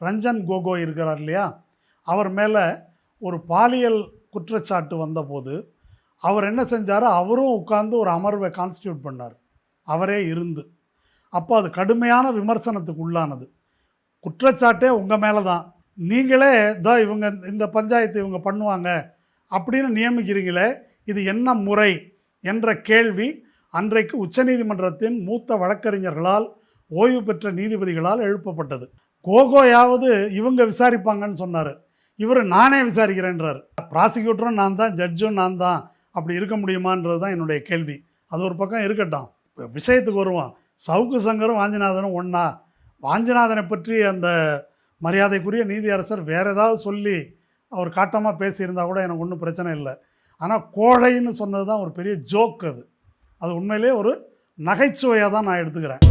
ரஞ்சன் கோகோய் இருக்கிறார் இல்லையா, அவர் மேலே ஒரு பாலியல் குற்றச்சாட்டு வந்தபோது அவர் என்ன செஞ்சார், அவரும் உட்கார்ந்து ஒரு அமர்வை கான்ஸ்டியூட் பண்ணார், அவரே இருந்து. அப்போ அது கடுமையான விமர்சனத்துக்கு உள்ளானது. குற்றச்சாட்டே உங்கள் மேலே தான், நீங்களே தான் இவங்க இந்த பஞ்சாயத்து இவங்க பண்ணுவாங்க அப்படின்னு நியமிக்கிறீங்களே, இது என்ன முறை என்ற கேள்வி அன்றைக்கு உச்சநீதிமன்றத்தின் மூத்த வழக்கறிஞர்களால், ஓய்வு பெற்ற நீதிபதிகளால் எழுப்பப்பட்டது. கோகோயாவது இவங்க விசாரிப்பாங்கன்னு சொன்னார், இவர் நானே விசாரிக்கிறேன்றார். ப்ராசிக்யூட்டரும் நான் தான், ஜட்ஜும் நான் தான், அப்படி இருக்க முடியுமான்றது தான் என்னுடைய கேள்வி. அது ஒரு பக்கம் இருக்கட்டும், விஷயத்துக்கு வருவோம். சவுக்கு சங்கரும் வாஞ்சிநாதனும் ஒன்றா? வாஞ்சிநாதனை பற்றி அந்த மரியாதைக்குரிய நீதியரசர் வேறு ஏதாவது சொல்லி அவர் காட்டமாக பேசியிருந்தால் கூட எனக்கு ஒன்றும் பிரச்சனை இல்லை. ஆனால் கோழைன்னு சொன்னது தான் ஒரு பெரிய ஜோக். அது உண்மையிலே ஒரு நகைச்சுவையாக தான் நான் எடுத்துக்கிறேன்.